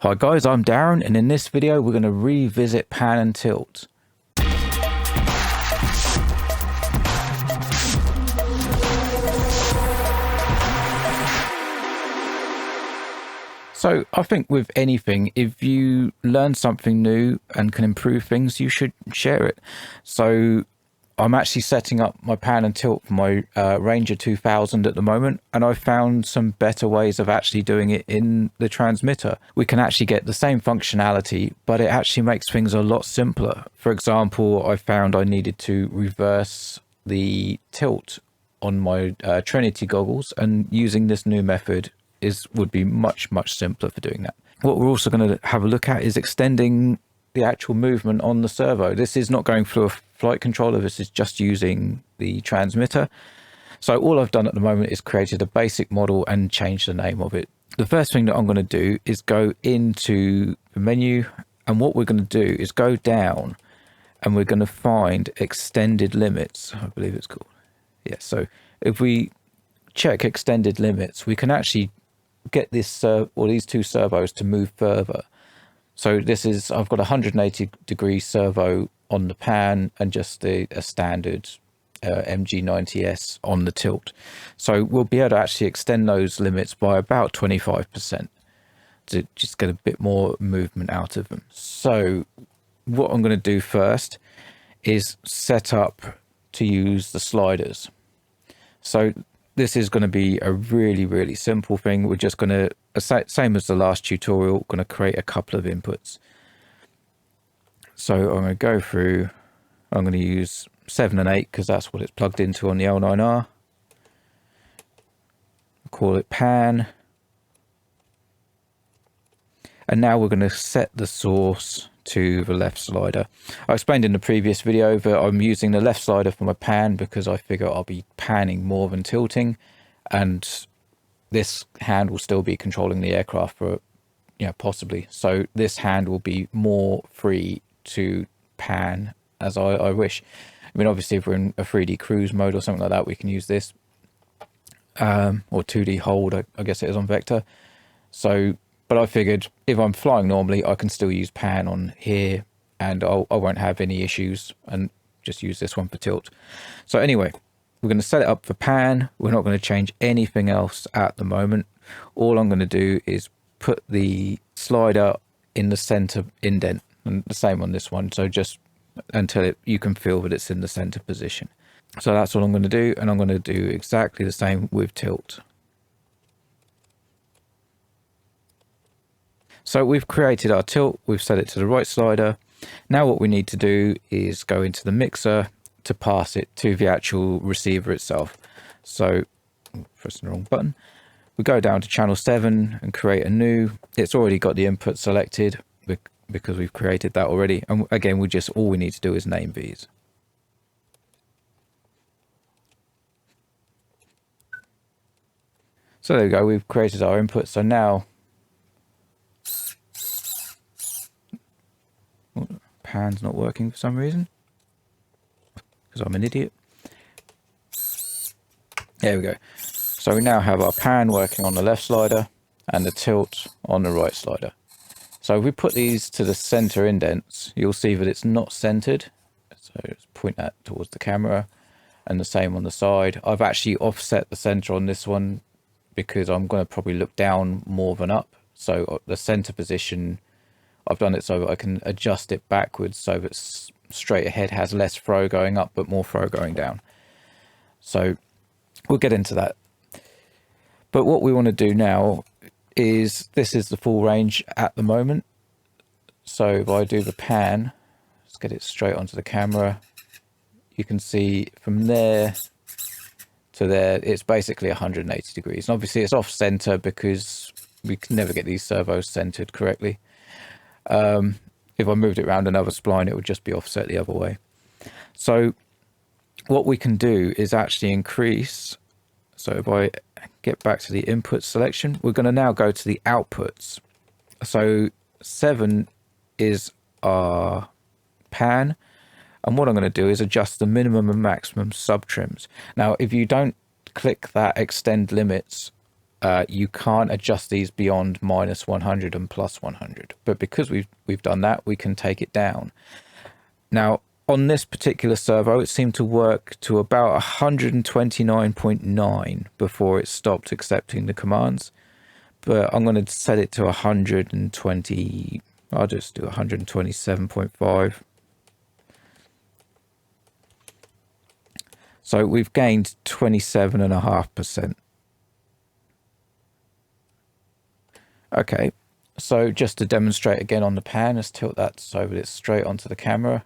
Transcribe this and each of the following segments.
Hi guys, I'm Darren, and in this video we're going to revisit pan and tilt. So I think with anything, if you learn something new and can improve things, you should share it. So I'm actually setting up my pan and tilt for my Ranger 2000 at the moment, and I found some better ways of actually doing it in the transmitter. We can actually get the same functionality, but it actually makes things a lot simpler. For example, I found I needed to reverse the tilt on my Trinity goggles, and using this new method would be much simpler for doing that. What we're also going to have a look at is extending the actual movement on the servo. This is not going through a flight controller, this is just using the transmitter. So all I've done at the moment is created a basic model and changed the name of it. The first thing that I'm going to do is go into the menu, and what we're going to do is go down and we're going to find extended limits, I believe it's called. Yeah, so if we check extended limits, we can actually get this or these two servos to move further. So this is, I've got a 180-degree servo on the pan and just a standard MG90S on the tilt. So we'll be able to actually extend those limits by about 25% to just get a bit more movement out of them. So what I'm going to do first is set up to use the sliders. So this is going to be a really simple thing. We're just going to, same as the last tutorial, going to create a couple of inputs. So I'm going to go through, I'm going to use 7 and 8 because that's what it's plugged into on the L9R. Call it pan. And now we're going to set the source to the left slider. I explained in the previous video that I'm using the left slider for my pan because I figure I'll be panning more than tilting, and this hand will still be controlling the aircraft for, possibly. So this hand will be more free to pan as I wish. I mean, obviously if we're in a 3D cruise mode or something like that, we can use this, or 2D hold, I guess it is on vector. So but I figured if I'm flying normally, I can still use pan on here and I won't have any issues, and just use this one for tilt. So anyway, we're going to set it up for pan. We're not going to change anything else at the moment. All I'm going to do is put the slider in the center indent, and the same on this one. So just until you can feel that it's in the center position. So that's all I'm going to do, and I'm going to do exactly the same with tilt. So we've created our tilt, we've set it to the right slider. Now what we need to do is go into the mixer to pass it to the actual receiver itself. So, pressing the wrong button. We go down to channel 7 and create a new. It's already got the input selected because we've created that already. And again, all we need to do is name these. So there we go, we've created our input. So now, pan's not working for some reason because I'm an idiot. There we go. So we now have our pan working on the left slider and the tilt on the right slider. So if we put these to the center indents, you'll see that it's not centered. So let's point that towards the camera, and the same on the side. I've actually offset the center on this one because I'm going to probably look down more than up. So the center position, I've done it so I can adjust it backwards so that straight ahead has less throw going up but more throw going down. So we'll get into that. But what we want to do now is, this is the full range at the moment. So if I do the pan, let's get it straight onto the camera, you can see from there to there, it's basically 180 degrees. And obviously it's off center because we can never get these servos centered correctly. If I moved it around another spline, it would just be offset the other way. So what we can do is actually increase. So if I get back to the input selection, we're going to now go to the outputs. So 7 is our pan, and what I'm going to do is adjust the minimum and maximum sub trims. Now if you don't click that extend limits you can't adjust these beyond minus 100 and plus 100. But because we've done that, we can take it down. Now, on this particular servo, it seemed to work to about 129.9 before it stopped accepting the commands. But I'm going to set it to 120. I'll just do 127.5. So we've gained 27.5%. Okay, so just to demonstrate again on the pan, let's tilt that so that it's straight onto the camera.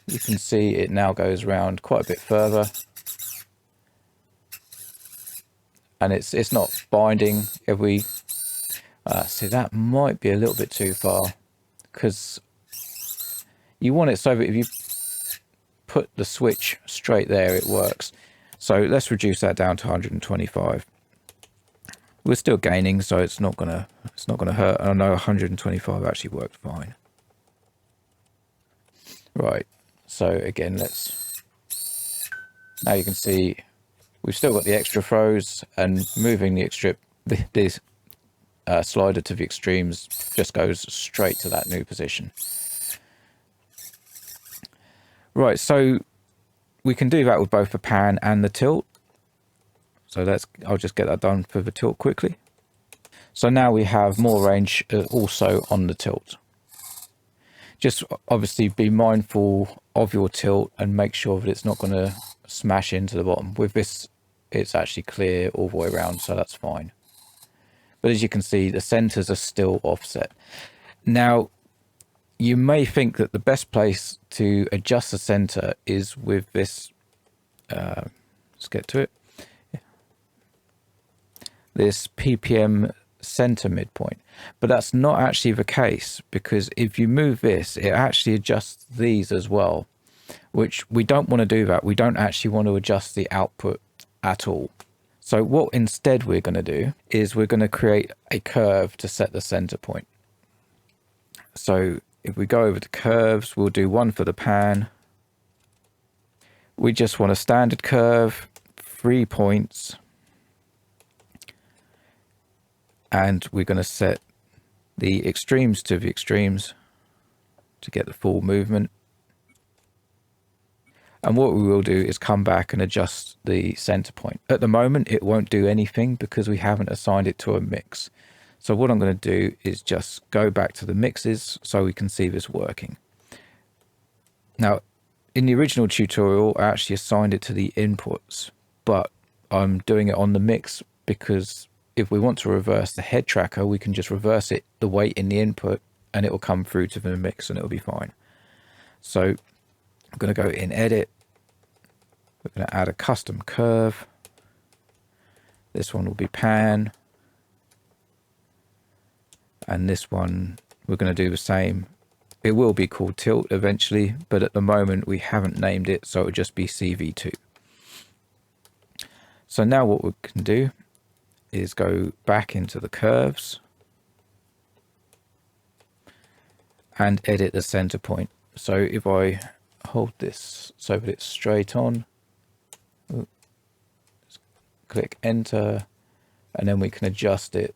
You can see it now goes around quite a bit further. And it's not binding. If we see, that might be a little bit too far, because you want it so that if you put the switch straight there, it works. So let's reduce that down to 125. We're still gaining, so it's not gonna hurt. I know 125 actually worked fine. Right. So again, now you can see we've still got the extra throws, and moving this slider to the extremes just goes straight to that new position. Right, so we can do that with both the pan and the tilt. So I'll just get that done for the tilt quickly. So now we have more range also on the tilt. Just obviously be mindful of your tilt and make sure that it's not going to smash into the bottom. With this, it's actually clear all the way around, so that's fine. But as you can see, the centers are still offset. Now, you may think that the best place to adjust the center is with this, let's get to it, this ppm center midpoint. But that's not actually the case, because if you move this, it actually adjusts these as well, which we don't want to do that. We don't actually want to adjust the output at all. So what instead we're going to do is we're going to create a curve to set the center point. So if we go over to curves, we'll do one for the pan. We just want a standard curve, 3 points. And we're going to set the extremes to the extremes to get the full movement. And what we will do is come back and adjust the center point. At the moment, it won't do anything because we haven't assigned it to a mix. So what I'm going to do is just go back to the mixes so we can see this working. Now, in the original tutorial, I actually assigned it to the inputs, but I'm doing it on the mix because if we want to reverse the head tracker, we can just reverse it, the weight in the input, and it will come through to the mix and it'll be fine. So I'm going to go in edit. We're going to add a custom curve. This one will be pan. And this one, we're going to do the same. It will be called tilt eventually, but at the moment we haven't named it, so it will just be CV2. So now what we can do is go back into the curves and edit the center point. So if I hold this so that it's straight on, click enter, and then we can adjust it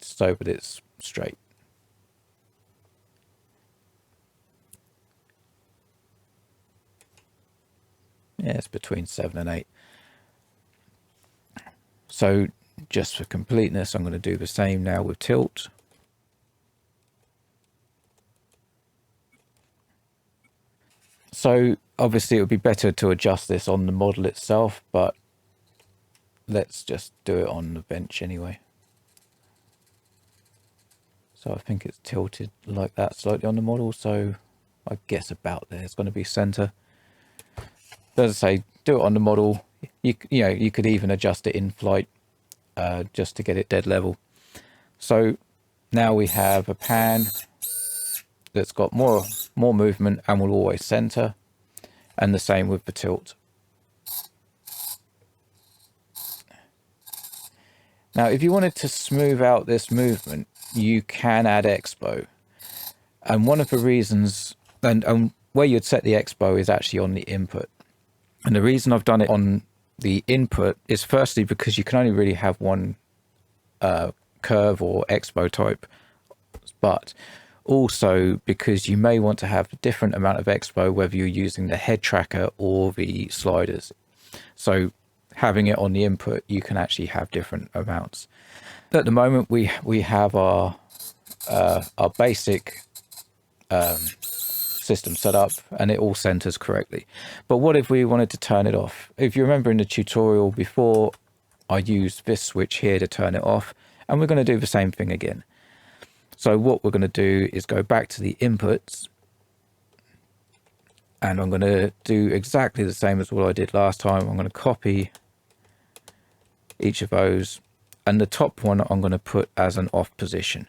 so that it's straight. Yeah, it's between 7 and 8. So just for completeness, I'm going to do the same now with tilt. So obviously it would be better to adjust this on the model itself, but let's just do it on the bench anyway. So I think it's tilted like that slightly on the model, so I guess about there it's going to be center. As I say, do it on the model. You know, you could even adjust it in flight just to get it dead level. So now we have a pan that's got more movement and will always center, and the same with the tilt. Now, if you wanted to smooth out this movement, you can add expo. And one of the reasons, and where you'd set the expo is actually on the input. And the reason I've done it on the input is firstly because you can only really have one curve or expo type, but also because you may want to have a different amount of expo whether you're using the head tracker or the sliders. So having it on the input, you can actually have different amounts. At the moment, we have our basic system set up and it all centers correctly. But what if we wanted to turn it off? If you remember in the tutorial before, I used this switch here to turn it off, and we're going to do the same thing again. So what we're going to do is go back to the inputs, and I'm going to do exactly the same as what I did last time. I'm going to copy each of those, and the top one I'm going to put as an off position.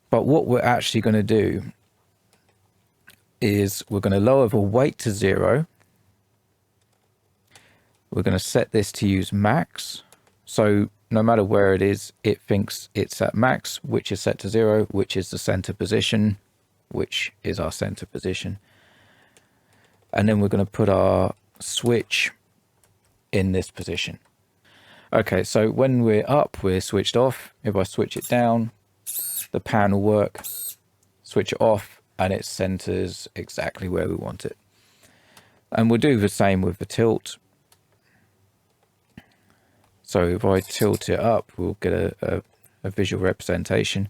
But what we're actually going to do is we're going to lower the weight to 0. We're going to set this to use max. So no matter where it is, it thinks it's at max, which is set to 0, which is the center position, which is our center position. And then we're going to put our switch in this position. Okay, so when we're up, we're switched off. If I switch it down, the pan will work. Switch it off, and it centers exactly where we want it. And we'll do the same with the tilt. So if I tilt it up, we'll get a visual representation.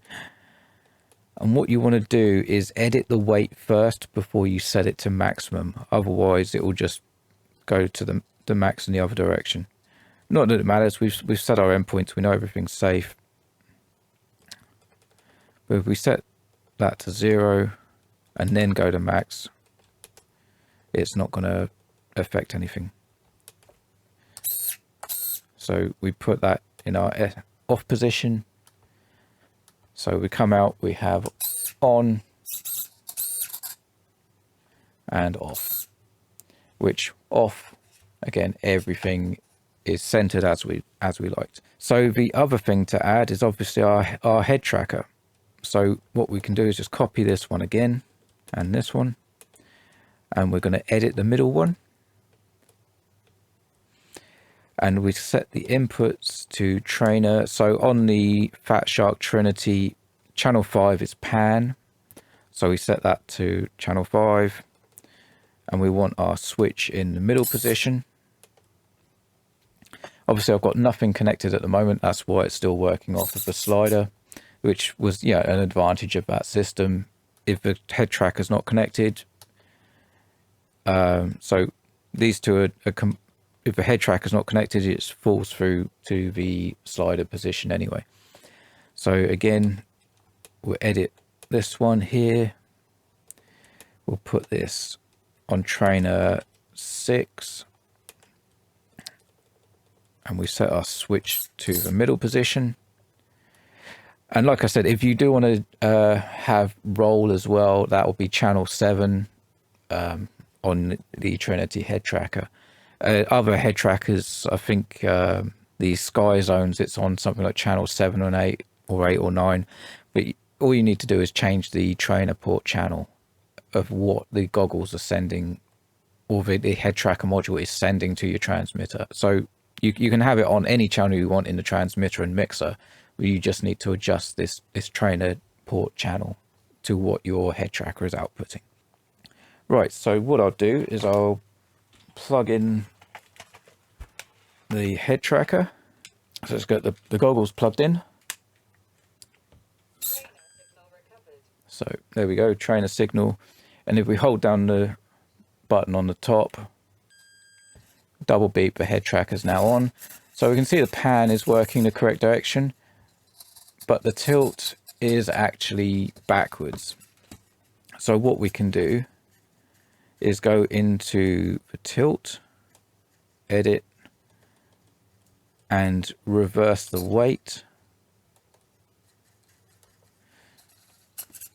And what you want to do is edit the weight first before you set it to maximum. Otherwise, it will just go to the max in the other direction. Not that it matters. We've set our endpoints. We know everything's safe. But if we set that to 0 and then go to max, it's not going to affect anything. So we put that in our off position. So we come out, we have on and off, which off, again, everything is centered as we liked. So the other thing to add is obviously our head tracker. So what we can do is just copy this one again and this one, and we're going to edit the middle one. And we set the inputs to trainer. So on the Fat Shark Trinity, channel 5 is pan. So we set that to channel 5. And we want our switch in the middle position. Obviously, I've got nothing connected at the moment. That's why it's still working off of the slider, which was, yeah, an advantage of that system. If the head tracker is not connected, so these two are if the head tracker is not connected, it falls through to the slider position anyway. So again, we'll edit this one here. We'll put this on trainer 6. And we set our switch to the middle position. And like I said, if you do want to have roll as well, that will be channel 7 on the Trinity head tracker. Other head trackers, I think these Sky Zones, it's on something like channel 7 or 8 or 9. But all you need to do is change the trainer port channel of what the goggles are sending, or the head tracker module is sending to your transmitter. So you can have it on any channel you want in the transmitter and mixer. You just need to adjust this trainer port channel to what your head tracker is outputting. Right, so what I'll do is I'll plug in the head tracker. So let's get the goggles plugged in. So there we go, trainer signal. And if we hold down the button on the top, double beep, the head tracker is now on. So we can see the pan is working the correct direction, but the tilt is actually backwards. So what we can do is go into the tilt, edit, and reverse the weight.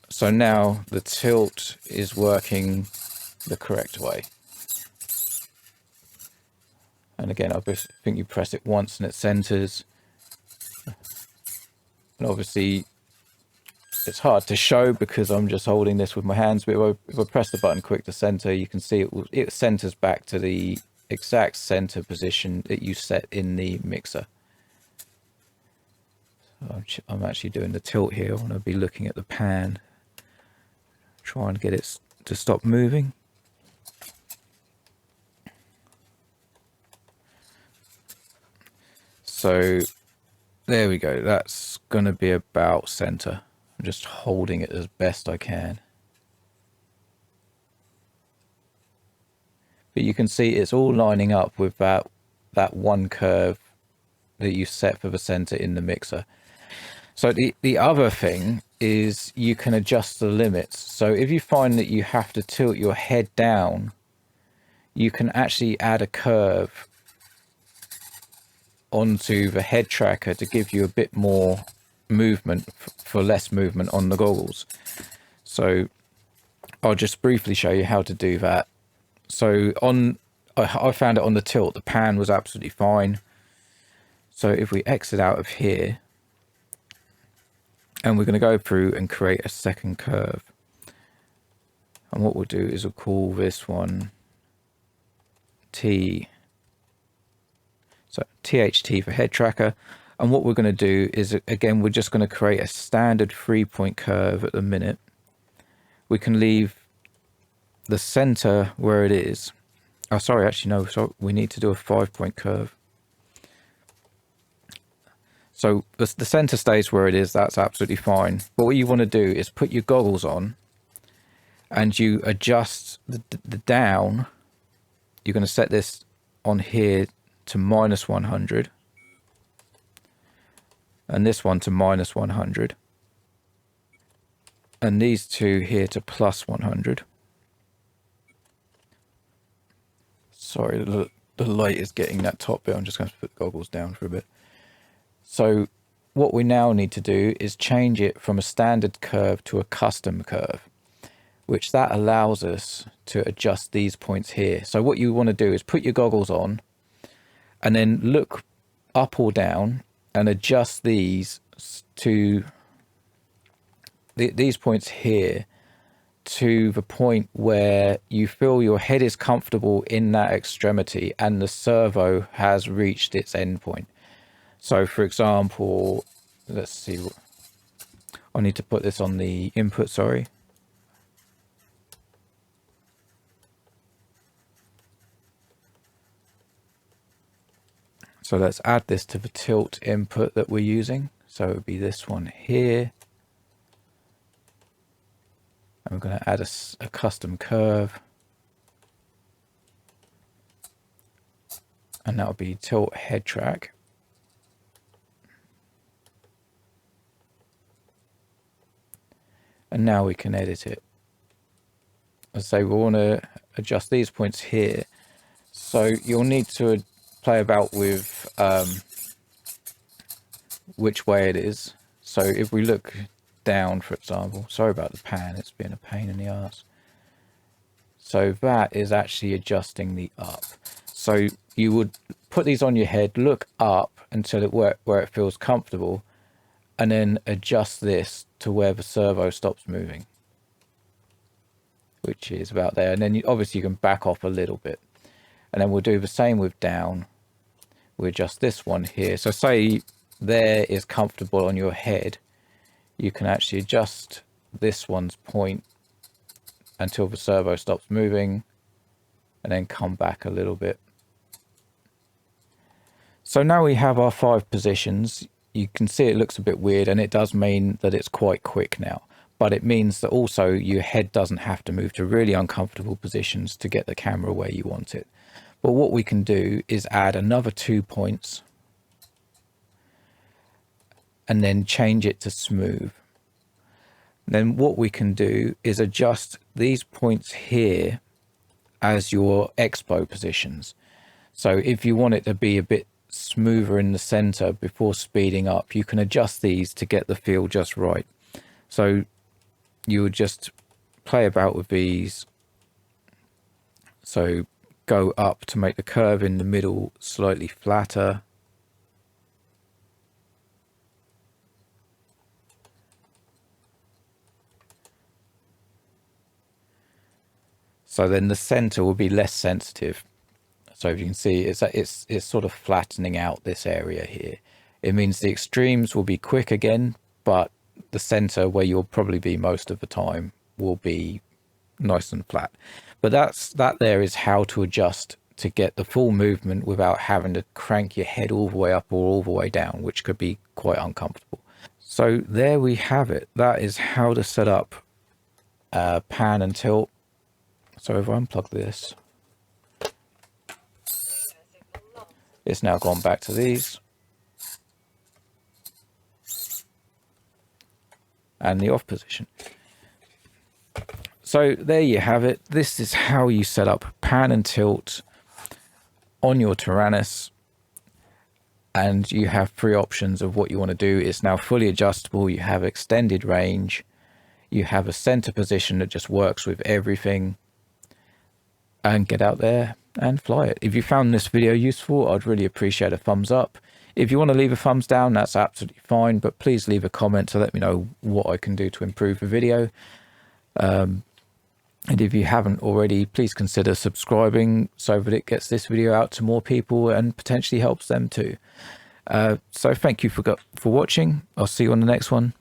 So now the tilt is working the correct way. And again, I think you press it once and it centers. And obviously it's hard to show because I'm just holding this with my hands, but if I press the button quick to center, you can see it centers back to the exact center position that you set in the mixer. I'm actually doing the tilt here. I want to be looking at the pan, try and get it to stop moving. So there we go. That's going to be about center. I'm just holding it as best I can. But you can see it's all lining up with that one curve that you set for the center in the mixer. So the other thing is you can adjust the limits. So if you find that you have to tilt your head down, you can actually add a curve onto the head tracker to give you a bit more movement for less movement on the goggles. So I'll just briefly show you how to do that. So I found it on the tilt, the pan was absolutely fine. So if we exit out of here, and we're going to go through and create a second curve. And what we'll do is we'll call this one T. So THT for head tracker. And what we're going to do is, again, we're just going to create a standard 3-point curve at the minute. We can leave the center where it is. Oh, sorry, actually, no, so we need to do a 5-point curve. So the center stays where it is, that's absolutely fine. But what you want to do is put your goggles on and you adjust the down. You're going to set this on here to -100 and this one to -100 and these two here to +100. Sorry, the light is getting that top bit. I'm just going to put the goggles down for a bit. So what we now need to do is change it from a standard curve to a custom curve, which that allows us to adjust these points here. So what you want to do is put your goggles on and then look up or down and adjust these to these points here to the point where you feel your head is comfortable in that extremity and the servo has reached its end point. So for example, let's see, I need to put this on the input, sorry. So let's add this to the tilt input that we're using. So it would be this one here. And we're going to add a custom curve. And that will be tilt head track. And now we can edit it. As I say, we want to adjust these points here. So you'll need to play about with which way it is. So if we look down, for example, sorry about the pan, it's been a pain in the ass. So that is actually adjusting the up. So you would put these on your head, look up until where it feels comfortable, and then adjust this to where the servo stops moving, which is about there. And then obviously you can back off a little bit. And then we'll do the same with down. We adjust this one here. So say there is comfortable on your head, you can actually adjust this one's point until the servo stops moving and then come back a little bit. So now we have our 5 positions. You can see it looks a bit weird, and it does mean that it's quite quick now, but it means that also your head doesn't have to move to really uncomfortable positions to get the camera where you want it. But what we can do is add another 2 points and then change it to smooth. Then what we can do is adjust these points here as your expo positions. So if you want it to be a bit smoother in the center before speeding up, you can adjust these to get the feel just right. So you would just play about with these. So go up to make the curve in the middle slightly flatter. So then the center will be less sensitive. So if you can see, it's sort of flattening out this area here. It means the extremes will be quick again, but the center, where you'll probably be most of the time, will be nice and flat. But that there is how to adjust to get the full movement without having to crank your head all the way up or all the way down, which could be quite uncomfortable. So there we have it. That is how to set up pan and tilt. So if I unplug this, it's now gone back to these. And the off position. So there you have it. This is how you set up pan and tilt on your Tyrannus. And you have 3 options of what you want to do. It's now fully adjustable. You have extended range. You have a center position that just works with everything. And get out there and fly it. If you found this video useful, I'd really appreciate a thumbs up. If you want to leave a thumbs down, that's absolutely fine, but please leave a comment to let me know what I can do to improve the video. And if you haven't already, please consider subscribing so that it gets this video out to more people and potentially helps them too. So thank you for watching. I'll see you on the next one.